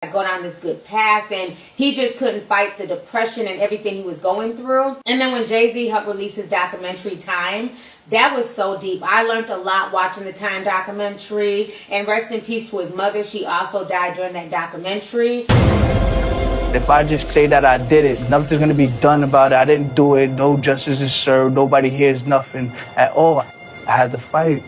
go down this good path, and he just couldn't fight the depression and everything he was going through. And then when Jay-Z helped release his documentary Time, that was so deep. I learned a lot watching the Time documentary, and rest in peace to his mother. She also died during that documentary. If I just say that I did it, nothing's gonna be done about it. I didn't do it, no justice is served, nobody hears nothing at all. I had to fight.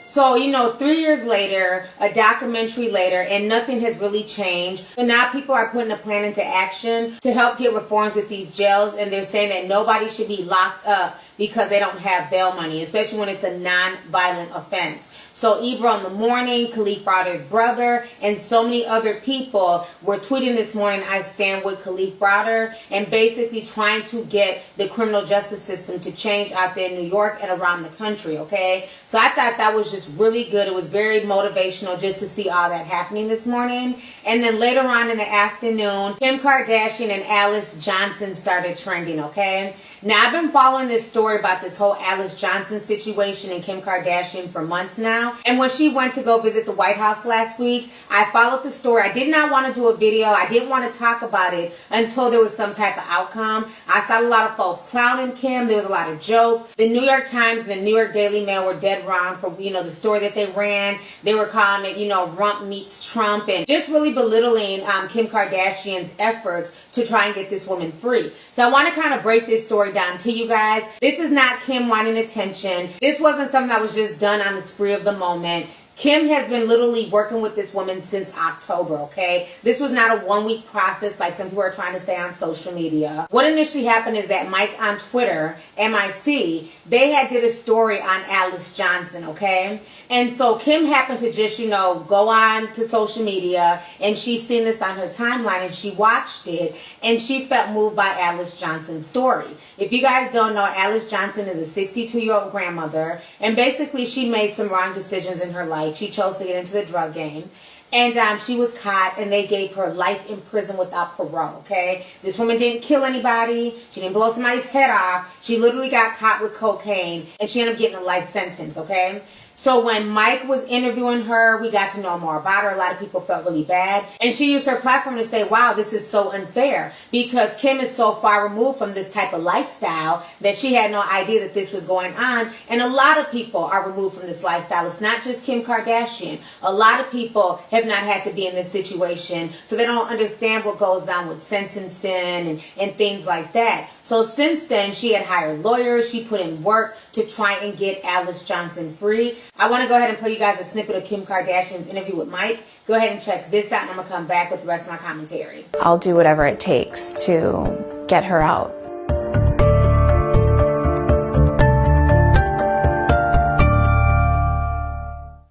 So, 3 years later, a documentary later, and nothing has really changed. So now people are putting a plan into action to help get reforms with these jails, and they're saying that nobody should be locked up because they don't have bail money, especially when it's a non-violent offense. So Ibra in the morning, Kalief Browder's brother, and so many other people were tweeting this morning, "I stand with Kalief Browder," and basically trying to get the criminal justice system to change out there in New York and around the country, okay? So I thought that was just really good. It was very motivational just to see all that happening this morning. And then later on in the afternoon, Kim Kardashian and Alice Johnson started trending, okay? Now, I've been following this story about this whole Alice Johnson situation and Kim Kardashian for months now. And when she went to go visit the White House last week, I followed the story. I did not want to do a video. I didn't want to talk about it until there was some type of outcome. I saw a lot of folks clowning Kim. There was a lot of jokes. The New York Times and the New York Daily Mail were dead wrong for, the story that they ran. They were calling it, Rump meets Trump, and just really belittling Kim Kardashian's efforts to try and get this woman free. So I want to kind of break this story down to you guys. This is not Kim wanting attention. This wasn't something that was just done on the spree of the moment. Kim has been literally working with this woman since October, okay? This was not a one-week process like some people are trying to say on social media. What initially happened is that Mike on Twitter, MIC, they had did a story on Alice Johnson, okay? And so Kim happened to just, go on to social media, and she seen this on her timeline, and she watched it, and she felt moved by Alice Johnson's story. If you guys don't know, Alice Johnson is a 62-year-old grandmother, and basically she made some wrong decisions in her life. She chose to get into the drug game. And she was caught, and they gave her life in prison without parole, okay? This woman didn't kill anybody. She didn't blow somebody's head off. She literally got caught with cocaine, and she ended up getting a life sentence, okay? So when Mike was interviewing her, we got to know more about her. A lot of people felt really bad. And she used her platform to say, wow, this is so unfair, because Kim is so far removed from this type of lifestyle that she had no idea that this was going on. And a lot of people are removed from this lifestyle. It's not just Kim Kardashian. A lot of people have not had to be in this situation, so they don't understand what goes on with sentencing and things like that. So since then, she had hired lawyers. She put in work to try and get Alice Johnson free. I want to go ahead and play you guys a snippet of Kim Kardashian's interview with Mike. Go ahead and check this out, and I'm going to come back with the rest of my commentary. I'll do whatever it takes to get her out.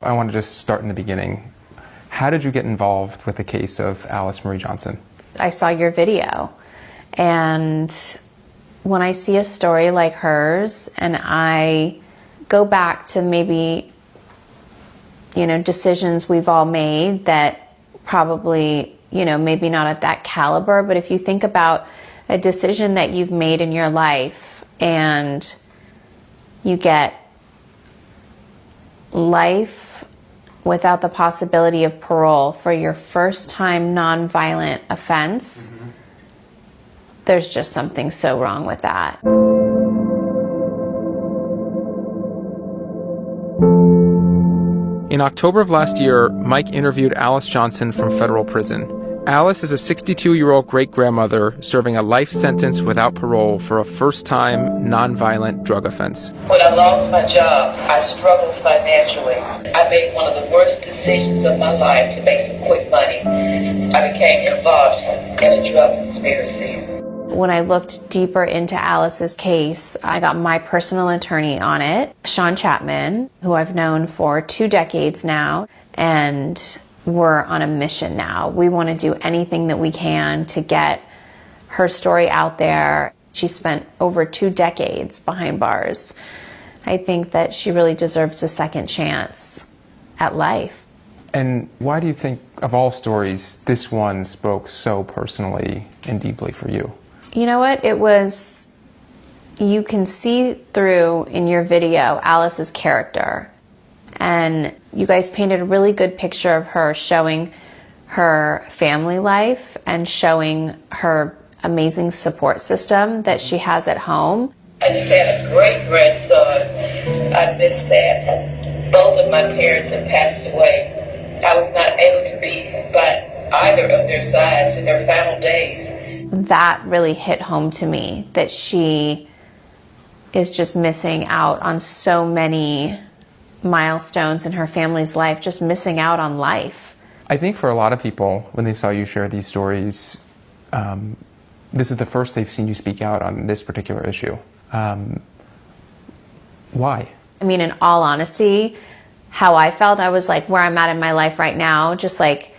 I want to just start in the beginning. How did you get involved with the case of Alice Marie Johnson? I saw your video, and when I see a story like hers, and I go back to maybe, decisions we've all made that probably, maybe not at that caliber, but if you think about a decision that you've made in your life and you get life without the possibility of parole for your first time nonviolent offense, there's just something so wrong with that. In October of last year, Mike interviewed Alice Johnson from federal prison. Alice is a 62-year-old great-grandmother serving a life sentence without parole for a first-time nonviolent drug offense. When I lost my job, I struggled financially. I made one of the worst decisions of my life to make some quick money. I became involved in a drug conspiracy. When I looked deeper into Alice's case, I got my personal attorney on it, Sean Chapman, who I've known for 2 decades now, and we're on a mission now. We want to do anything that we can to get her story out there. She spent over 2 decades behind bars. I think that she really deserves a second chance at life. And why do you think, of all stories, this one spoke so personally and deeply for you? You know what? It was, you can see through in your video Alice's character. And you guys painted a really good picture of her, showing her family life and showing her amazing support system that she has at home. I just had a great grandson. I miss that. Both of my parents have passed away. I was not able to be by either of their sides in their final days. That really hit home to me, that she is just missing out on so many milestones in her family's life, just missing out on life. I think for a lot of people, when they saw you share these stories, this is the first they've seen you speak out on this particular issue. Why? I mean, in all honesty, how I felt, I was like, where I'm at in my life right now, just like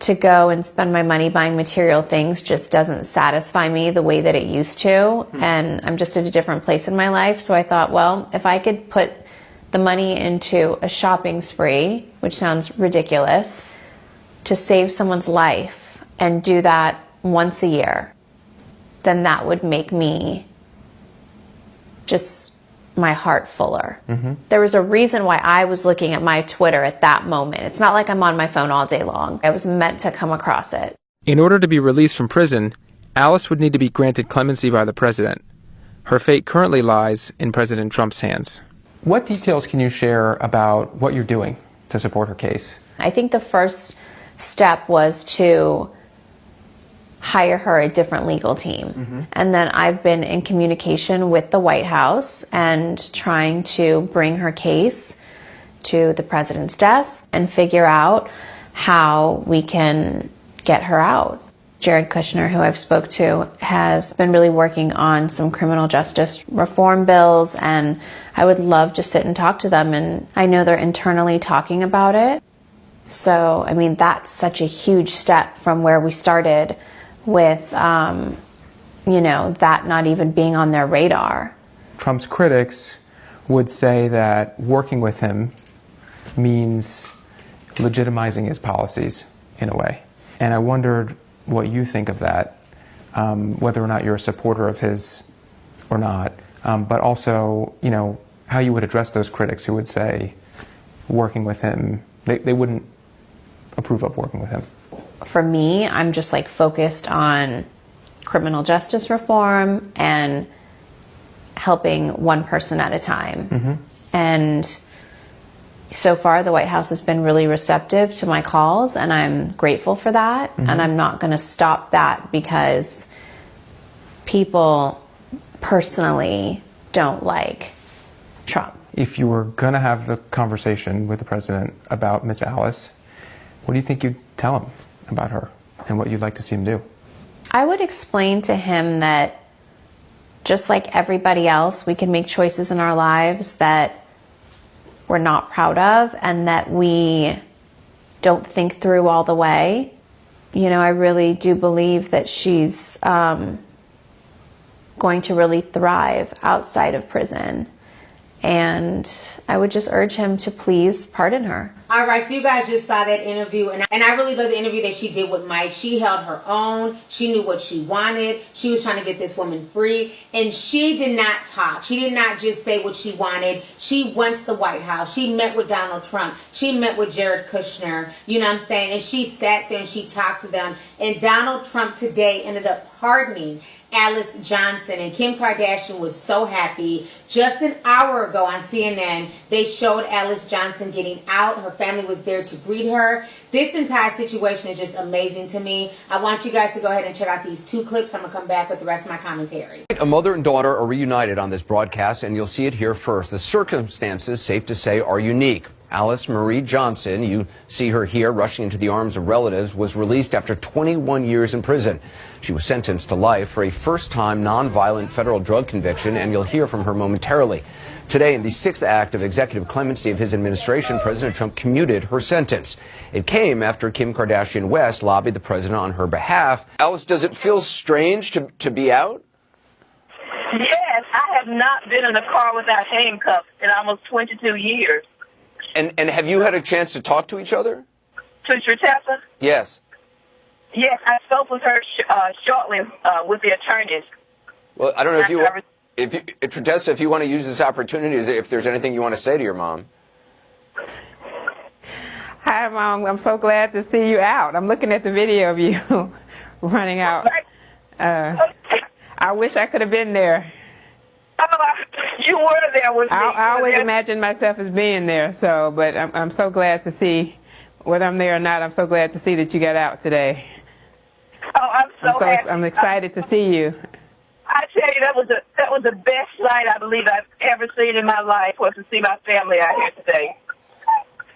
to go and spend my money buying material things just doesn't satisfy me the way that it used to. And I'm just at a different place in my life. So I thought, well, if I could put the money into a shopping spree, which sounds ridiculous, to save someone's life and do that once a year, then that would make me just my heart fuller. There was a reason why I was looking at my Twitter at that moment. It's not like I'm on my phone all day long. I was meant to come across it. In order to be released from prison, Alice would need to be granted clemency by the president. Her fate currently lies in President Trump's hands. What details can you share about what you're doing to support her case? I think the first step was to hire her a different legal team. And then I've been in communication with the White House and trying to bring her case to the president's desk and figure out how we can get her out. Jared Kushner, who I've spoke to, has been really working on some criminal justice reform bills, and I would love to sit and talk to them, and I know they're internally talking about it. So, I mean, that's such a huge step from where we started with, you know, that not even being on their radar. Trump's critics would say that working with him means legitimizing his policies in a way. And I wondered what you think of that, whether or not you're a supporter of his or not, but also, you know, how you would address those critics who would say working with him, they wouldn't approve of working with him. For me, I'm just like focused on criminal justice reform and helping one person at a time. And so far, the White House has been really receptive to my calls, and I'm grateful for that. And I'm not going to stop that because people personally don't like Trump. If you were going to have the conversation with the president about Miss Alice, what do you think you'd tell him about her and what you'd like to see him do? I would explain to him that just like everybody else, we can make choices in our lives that we're not proud of and that we don't think through all the way. You know, I really do believe that she's going to really thrive outside of prison. And I would just urge him to please pardon her. All right, so you guys just saw that interview, and I really love the interview that she did with Mike. She held her own. She knew what she wanted. She was trying to get this woman free, and she did not talk. She did not just say what she wanted. She went to the White House. She met with Donald Trump. She met with Jared Kushner, you know what I'm saying? And she sat there and she talked to them, and Donald Trump today ended up pardoning Alice Johnson, and Kim Kardashian was so happy. Just an hour ago on CNN, they showed Alice Johnson getting out. Her family was there to greet her. This entire situation is just amazing to me. I want you guys to go ahead and check out these two clips. I'm going to come back with the rest of my commentary. A mother and daughter are reunited on this broadcast, and you'll see it here first. The circumstances, safe to say, are unique. Alice Marie Johnson, you see her here rushing into the arms of relatives, was released after 21 years in prison. She was sentenced to life for a first-time nonviolent federal drug conviction, and you'll hear from her momentarily. Today, in the sixth act of executive clemency of his administration, President Trump commuted her sentence. It came after Kim Kardashian West lobbied the president on her behalf. Alice, does it feel strange to be out? Yes, I have not been in a car without handcuffs in almost 22 years. And have you had a chance to talk to each other? To Trutessa? Yes. Yes, I spoke with her shortly with the attorneys. Well, I don't know Trutessa, if you want to use this opportunity, if there's anything you want to say to your mom. Hi, Mom. I'm so glad to see you out. I'm looking at the video of you running out. I wish I could have been there. Oh, you were there with me. I always imagine myself as being there. So, but I'm so glad to see, whether I'm there or not. I'm so glad to see that you got out today. Oh, I'm so happy. I'm excited to see you. I tell you, that was the best sight I believe I've ever seen in my life, was to see my family out here today.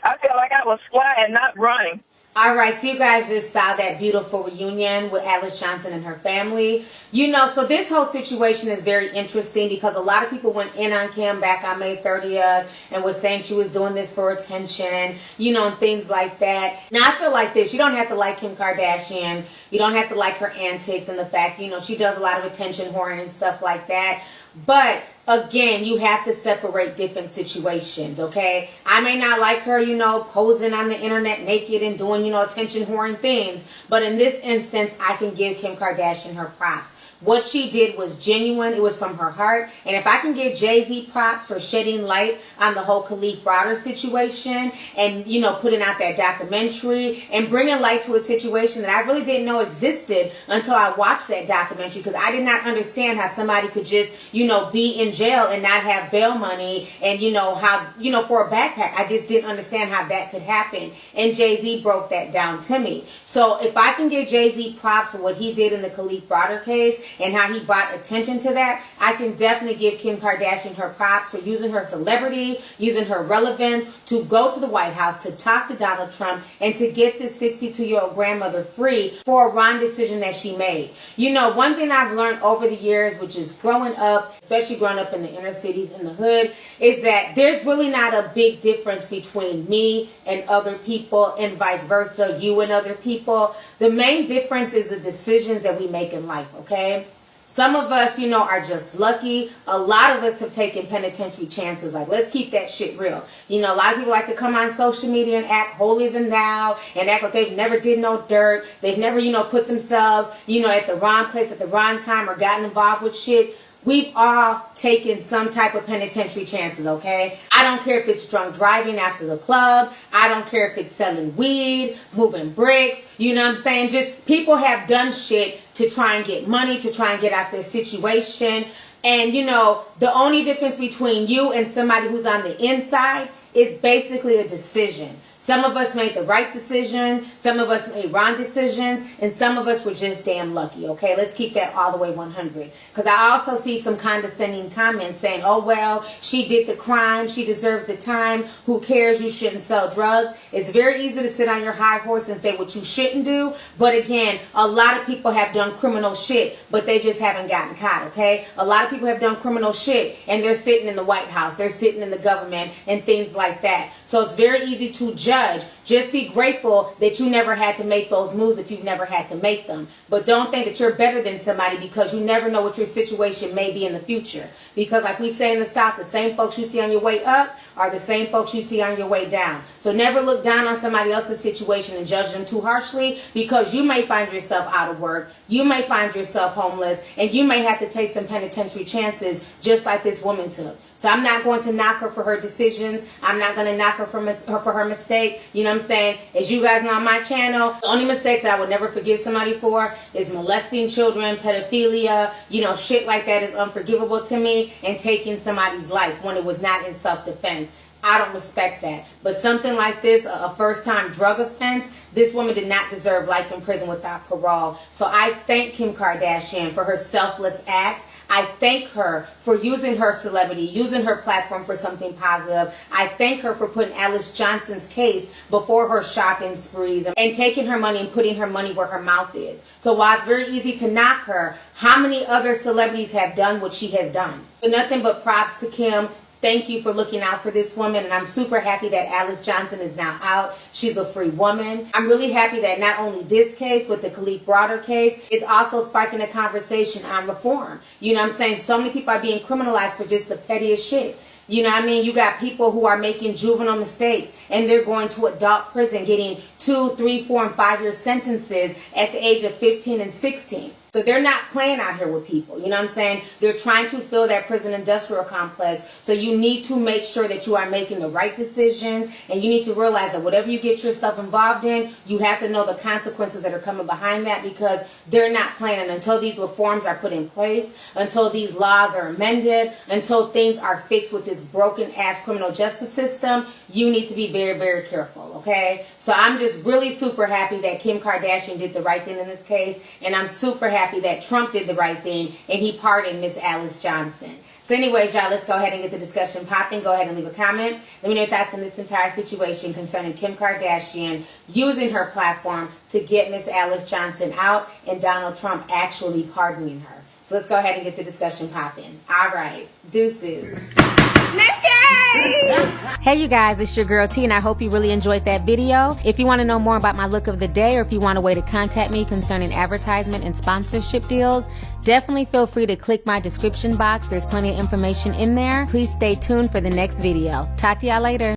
I felt like I was flying, not running. All right, so you guys just saw that beautiful reunion with Alice Johnson and her family. You know, so this whole situation is very interesting because a lot of people went in on Kim back on May 30th and was saying she was doing this for attention, you know, and things like that. Now, I feel like this. You don't have to like Kim Kardashian. You don't have to like her antics and the fact, you know, she does a lot of attention whoring and stuff like that. But again, you have to separate different situations, okay? I may not like her, you know, posing on the internet naked and doing, you know, attention whoring things. But in this instance, I can give Kim Kardashian her props. What she did was genuine. It was from her heart. And if I can give Jay-Z props for shedding light on the whole Khalif Browder situation and, you know, putting out that documentary and bringing light to a situation that I really didn't know existed until I watched that documentary, because I did not understand how somebody could just, you know, be in jail and not have bail money and, you know, how, you know, for a backpack. I just didn't understand how that could happen. And Jay-Z broke that down to me. So if I can give Jay-Z props for what he did in the Khalif Browder case, and how he brought attention to that, I can definitely give Kim Kardashian her props for using her celebrity, using her relevance to go to the White House, to talk to Donald Trump, and to get this 62-year-old grandmother free for a wrong decision that she made. You know, one thing I've learned over the years, which is growing up, especially growing up in the inner cities, in the hood, is that there's really not a big difference between me and other people and vice versa, you and other people. The main difference is the decisions that we make in life, okay? Some of us, you know, are just lucky. A lot of us have taken penitentiary chances. Like, let's keep that shit real. You know, a lot of people like to come on social media and act holier than thou and act like they've never did no dirt. They've never, you know, put themselves, you know, at the wrong place at the wrong time or gotten involved with shit. We've all taken some type of penitentiary chances, okay? I don't care if it's drunk driving after the club. I don't care if it's selling weed, moving bricks. You know what I'm saying? Just people have done shit to try and get money, to try and get out their situation. And, you know, the only difference between you and somebody who's on the inside is basically a decision. Some of us made the right decision, some of us made wrong decisions, and some of us were just damn lucky, okay? Let's keep that all the way 100. Because I also see some condescending comments saying, oh, well, she did the crime, she deserves the time, who cares, you shouldn't sell drugs. It's very easy to sit on your high horse and say what you shouldn't do, but again, a lot of people have done criminal shit, but they just haven't gotten caught, okay? A lot of people have done criminal shit, and they're sitting in the White House, they're sitting in the government, and things like that. So it's very easy to judge. Just be grateful that you never had to make those moves if you've never had to make them. But don't think that you're better than somebody, because you never know what your situation may be in the future. Because like we say in the South, the same folks you see on your way up are the same folks you see on your way down. So never look down on somebody else's situation and judge them too harshly, because you may find yourself out of work, you may find yourself homeless, and you may have to take some penitentiary chances just like this woman took. So I'm not going to knock her for her decisions. I'm not going to knock her for her mistake. You know what I'm saying? As you guys know on my channel, the only mistakes that I would never forgive somebody for is molesting children, pedophilia, you know, shit like that is unforgivable to me, and taking somebody's life when it was not in self-defense. I don't respect that. But something like this, a first-time drug offense, this woman did not deserve life in prison without parole. So I thank Kim Kardashian for her selfless act. I thank her for using her celebrity, using her platform for something positive. I thank her for putting Alice Johnson's case before her shopping sprees and taking her money and putting her money where her mouth is. So while it's very easy to knock her, how many other celebrities have done what she has done? So nothing but props to Kim. Thank you for looking out for this woman, and I'm super happy that Alice Johnson is now out. She's a free woman. I'm really happy that not only this case, but the Khalif Browder case is also sparking a conversation on reform. You know what I'm saying? So many people are being criminalized for just the pettiest shit. You know what I mean? You got people who are making juvenile mistakes, and they're going to adult prison, getting 2, 3, 4, and 5 year sentences at the age of 15 and 16. So they're not playing out here with people. You know what I'm saying? They're trying to fill that prison industrial complex. So you need to make sure that you are making the right decisions, and you need to realize that whatever you get yourself involved in, you have to know the consequences that are coming behind that, because they're not playing. And until these reforms are put in place, until these laws are amended, until things are fixed with this broken ass criminal justice system, you need to be very, very careful, okay? So I'm just really super happy that Kim Kardashian did the right thing in this case, and I'm super happy that Trump did the right thing and he pardoned Miss Alice Johnson. So anyways, y'all, let's go ahead and get the discussion popping. Go ahead and leave a comment. Let me know your thoughts on this entire situation concerning Kim Kardashian using her platform to get Miss Alice Johnson out and Donald Trump actually pardoning her. So let's go ahead and get the discussion popping. All right. Deuces. Hey you guys, it's your girl T, and I hope you really enjoyed that video. If you want to know more about my look of the day, or if you want a way to contact me concerning advertisement and sponsorship deals, definitely feel free to click my description box. There's plenty of information in there. Please stay tuned for the next video. Talk to y'all later.